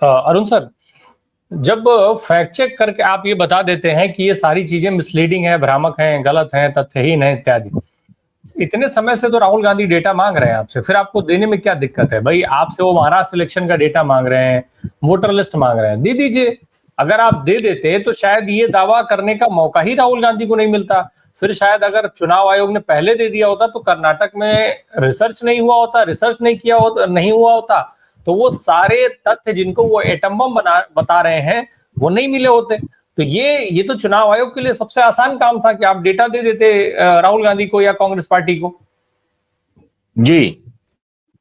Arun sir, जब fact check करके आप ये बता देते हैं कि ये सारी चीजें मिसलीडिंग है, भ्रामक हैं, गलत हैं, तथ्यहीन है इत्यादि, इतने समय से तो राहुल गांधी डेटा मांग रहे हैं आपसे, फिर आपको देने में क्या दिक्कत है? भाई आपसे वो महाराष्ट्र इलेक्शन का डेटा मांग रहे हैं, वोटर लिस्ट मांग रहे हैं, दे दीजिए। अगर आप दे देते तो शायद ये दावा करने का मौका ही राहुल गांधी को नहीं मिलता। फिर शायद अगर चुनाव आयोग ने पहले दे दिया होता तो कर्नाटक में रिसर्च नहीं हुआ होता, रिसर्च नहीं किया होता, नहीं हुआ होता, तो वो सारे तथ्य जिनको वो एटम बम बता रहे हैं वो नहीं मिले होते। तो ये तो चुनाव आयोग के लिए सबसे आसान काम था कि आप डेटा दे देते राहुल गांधी को या कांग्रेस पार्टी को। जी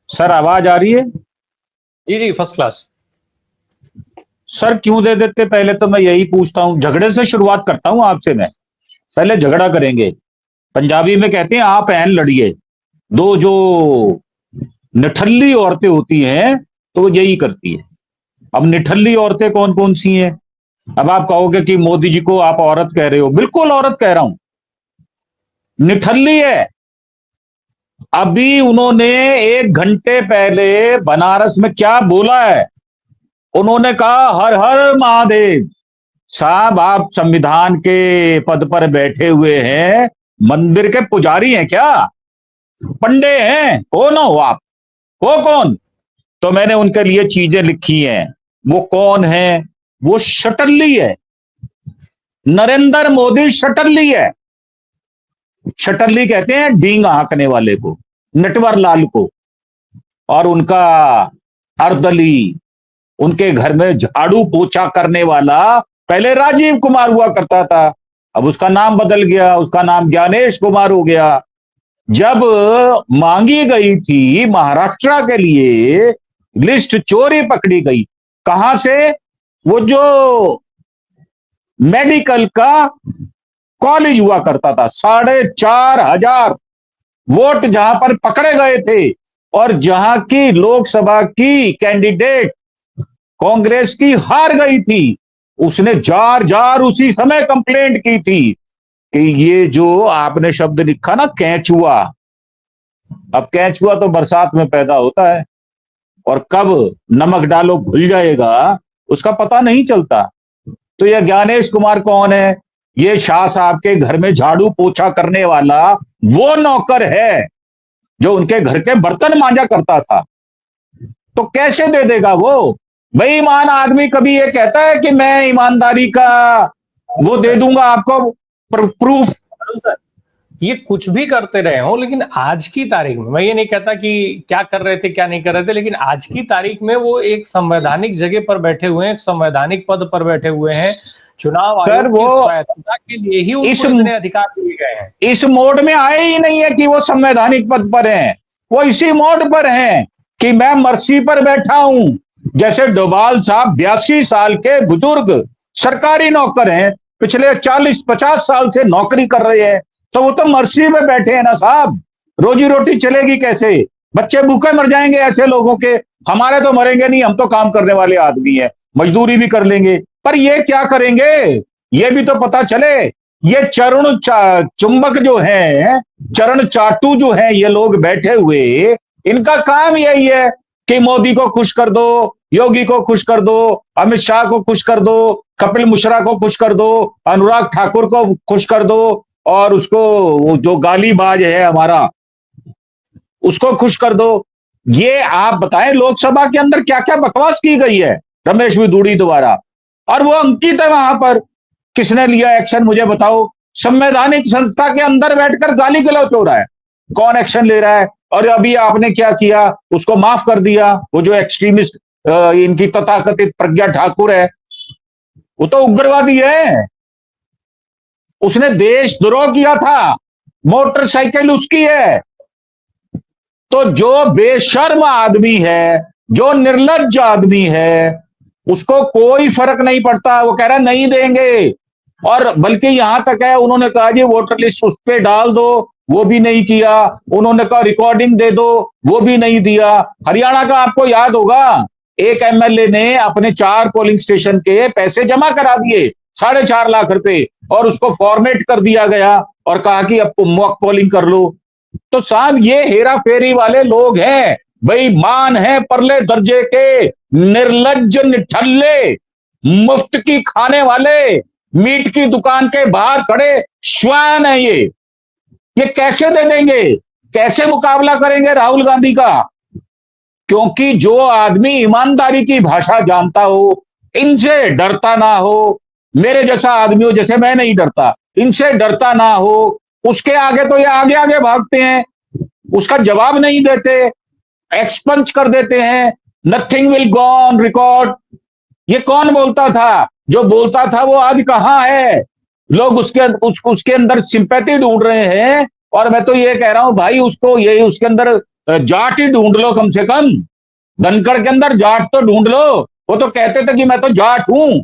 सर, आवाज आ रही है? जी जी, फर्स्ट क्लास। सर क्यों दे देते, पहले तो मैं यही पूछता हूं। झगड़े से शुरुआत करता हूं आपसे मैं। पहले झगड़ा करेंगे। पंजाबी में कहते हैं आप ऐन लड़िए। दो जो निठल्ली औरतें होती हैं तो वो यही करती है। अब निठल्ली औरतें कौन कौन सी हैं? अब आप कहोगे कि मोदी जी को आप औरत कह रहे हो। बिल्कुल औरत कह रहा हूं, निठल्ली है। अभी उन्होंने 1 घंटे पहले बनारस में क्या बोला है? उन्होंने कहा हर हर महादेव। साहब, आप संविधान के पद पर बैठे हुए हैं, मंदिर के पुजारी हैं क्या? पंडे हैं? कौन हो आप? हो कौन? तो मैंने उनके लिए चीजें लिखी हैं। वो कौन है? वो शटल्ली है। नरेंद्र मोदी शटल्ली है। शटल्ली कहते हैं डींग हाँकने वाले को, नटवर लाल को। और उनका अर्दली, उनके घर में झाड़ू पोछा करने वाला पहले राजीव कुमार हुआ करता था, अब उसका नाम बदल गया, उसका नाम ज्ञानेश कुमार हो गया। जब मांगी गई थी महाराष्ट्र के लिए लिस्ट, चोरी पकड़ी गई। कहां से? वो जो मेडिकल का कॉलेज हुआ करता था, 4,500 वोट जहां पर पकड़े गए थे। और जहां की लोकसभा की कैंडिडेट कांग्रेस की हार गई थी, उसने जार जार उसी समय कंप्लेंट की थी कि ये जो आपने शब्द लिखा ना, कैचुआ। अब कैचुआ तो बरसात में पैदा होता है और कब नमक डालो घुल जाएगा उसका पता नहीं चलता। तो यह ज्ञानेश कुमार कौन है? ये शाह साहब के घर में झाड़ू पोछा करने वाला वो नौकर है जो उनके घर के बर्तन मांजा करता था। तो कैसे दे देगा वो? बेईमान आदमी कभी ये कहता है कि मैं ईमानदारी का वो दे दूंगा आपको प्रूफ? ये कुछ भी करते रहे हो, लेकिन आज की तारीख में, मैं ये नहीं कहता कि क्या कर रहे थे क्या नहीं कर रहे थे, लेकिन आज की तारीख में वो एक संवैधानिक जगह पर बैठे हुए हैं, एक संवैधानिक पद पर बैठे हुए हैं। चुनाव आयोग की स्वायत्तता के लिए ही उनको इतने अधिकार दिए गए हैं। इस मोड में आए ही नहीं है कि वो संवैधानिक पद पर हैं। वो इसी मोड पर हैं कि मैं मर्सी पर बैठा हूं। जैसे डोभाल साहब 82 साल के बुजुर्ग सरकारी नौकर हैं, पिछले 40-50 साल से नौकरी कर रहे हैं, तो वो तो मर्सी में बैठे हैं ना साहब। रोजी रोटी चलेगी कैसे? बच्चे भूखे मर जाएंगे ऐसे लोगों के। हमारे तो मरेंगे नहीं, हम तो काम करने वाले आदमी हैं, मजदूरी भी कर लेंगे। पर ये क्या करेंगे ये भी तो पता चले। ये चरण चुंबक जो है, चरण चाटू जो है, ये लोग बैठे हुए, इनका काम यही है कि मोदी को खुश कर दो, योगी को खुश कर दो, अमित शाह को खुश कर दो, कपिल मिश्रा को खुश कर दो, अनुराग ठाकुर को खुश कर दो, और उसको जो गालीबाज है हमारा उसको खुश कर दो। ये आप बताएं लोकसभा के अंदर क्या क्या बकवास की गई है रमेश विदुड़ी द्वारा, और वो अंकित है वहां पर। किसने लिया एक्शन मुझे बताओ? संवैधानिक संस्था के अंदर बैठकर गाली गलौज हो रहा है, कौन एक्शन ले रहा है? और अभी आपने क्या किया? उसको माफ कर दिया। वो जो एक्सट्रीमिस्ट इनकी तथाकथित प्रज्ञा ठाकुर है, वो तो उग्रवादी है, उसने देशद्रोह किया था, मोटरसाइकिल उसकी है। तो जो बेशर्म आदमी है, जो निर्लज्ज आदमी है, उसको कोई फर्क नहीं पड़ता। वो कह रहा नहीं देंगे, और बल्कि यहां तक है उन्होंने कहा जी वोटर लिस्ट उस पर डाल दो, वो भी नहीं किया। उन्होंने कहा रिकॉर्डिंग दे दो, वो भी नहीं दिया। हरियाणा का आपको याद होगा, एक एमएलए ने अपने 4 पोलिंग स्टेशन के पैसे जमा करा दिए, 4.5 लाख रुपए, और उसको फॉर्मेट कर दिया गया और कहा कि अब मॉक पोलिंग कर लो। तो साहब ये हेरा फेरी वाले लोग हैं, बेईमान हैं परले दर्जे के, निर्लज्ज निठल्ले, मुफ्त की खाने वाले, मीट की दुकान के बाहर खड़े श्वान है ये कैसे दे देंगे? कैसे मुकाबला करेंगे राहुल गांधी का? क्योंकि जो आदमी ईमानदारी की भाषा जानता हो, इनसे डरता ना हो, मेरे जैसा आदमी हो, जैसे मैं नहीं डरता, इनसे डरता ना हो, उसके आगे तो ये आगे आगे भागते हैं, उसका जवाब नहीं देते, एक्सपंज कर देते हैं, nothing will go on record. ये कौन बोलता था? जो बोलता था वो आज कहां है? लोग उसके अंदर सिंपैथी ढूंढ रहे हैं, और मैं तो ये कह रहा हूं भाई, उसको ये उसके अंदर जाट ही ढूंढ लो कम से कम, धनखड़ के अंदर जाट तो ढूंढ लो। वो तो कहते थे कि मैं तो जाट हूं,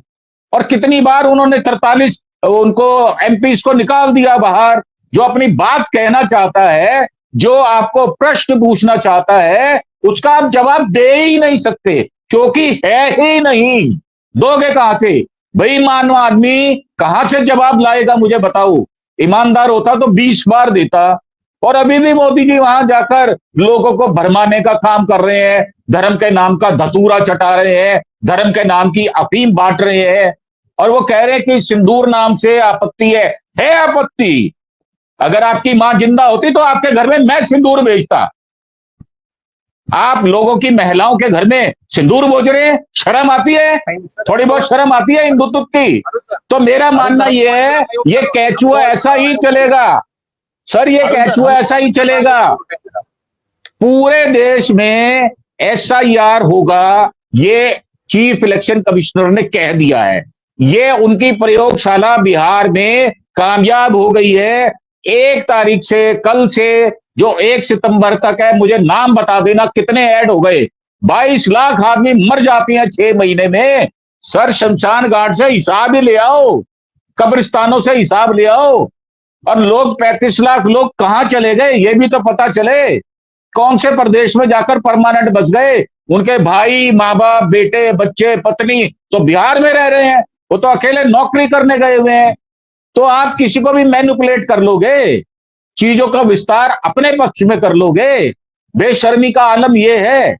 और कितनी बार उन्होंने 43 उनको एमपीज को निकाल दिया बाहर। जो अपनी बात कहना चाहता है, जो आपको प्रश्न पूछना चाहता है, उसका आप जवाब दे ही नहीं सकते, क्योंकि है ही नहीं। दोगे कहां से? बेईमान आदमी कहां से जवाब लाएगा? मुझे बताओ। ईमानदार होता तो 20 बार देता। और अभी भी मोदी जी वहां जाकर लोगों को भरमाने का काम कर रहे हैं, धर्म के नाम का धतूरा चटा रहे हैं, धर्म के नाम की अफीम बांट रहे हैं, और वो कह रहे हैं कि सिंदूर नाम से आपत्ति है आपत्ति। अगर आपकी मां जिंदा होती तो आपके घर में मैं सिंदूर भेजता। आप लोगों की महिलाओं के घर में सिंदूर बोझ रहे हैं, शर्म आती है? थोड़ी बहुत शर्म आती है हिंदुत्व की? तो मेरा मानना यह है, ये कैचुआ ऐसा ही चलेगा सर, ये कैचुआ ऐसा ही चलेगा। पूरे देश में एसआईआर होगा, ये चीफ इलेक्शन कमिश्नर ने कह दिया है। ये उनकी प्रयोगशाला बिहार में कामयाब हो गई है। 1 तारीख से, कल से जो 1 सितंबर तक है, मुझे नाम बता देना कितने ऐड हो गए। 22 लाख आदमी मर जाते हैं 6 महीने में। सर, शमशान घाट से हिसाब ही ले आओ, कब्रिस्तानों से हिसाब ले आओ। और लोग 35 लाख लोग कहां चले गए, ये भी तो पता चले। कौन से प्रदेश में जाकर परमानेंट बस गए? उनके भाई, माँ बाप, बेटे, बच्चे, पत्नी तो बिहार में रह रहे हैं, वो तो अकेले नौकरी करने गए हुए हैं। तो आप किसी को भी मैनिपुलेट कर लोगे, चीजों का विस्तार अपने पक्ष में कर लोगे। बेशर्मी का आलम यह है।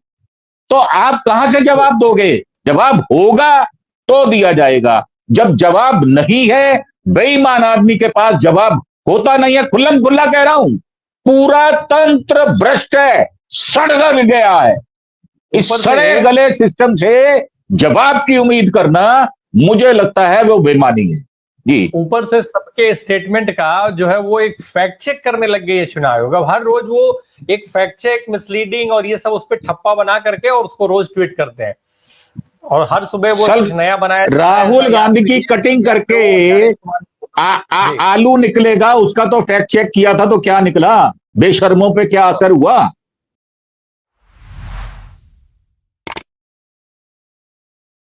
तो आप कहां से जवाब दोगे? जवाब होगा तो दिया जाएगा। जब जवाब नहीं है, बेईमान आदमी के पास जवाब होता नहीं है। खुल्लम खुल्ला कह रहा हूं, पूरा तंत्र भ्रष्ट है, सड़ गल गया है। इस सड़े गले सिस्टम से जवाब की उम्मीद करना, मुझे लगता है वो बेईमानी है जी। ऊपर से सबके स्टेटमेंट का जो है वो एक फैक्ट चेक करने लग गई है चुनाव आयोग। अब हर रोज वो एक फैक्ट चेक, मिसलीडिंग और ये सब उस पर ठप्पा बना करके और उसको रोज ट्वीट करते हैं, और हर सुबह वो कुछ नया बनाया। राहुल गांधी की कटिंग करके आलू निकलेगा, उसका तो फैक्ट चेक किया था, तो क्या निकला? बेशर्मों पे क्या असर हुआ?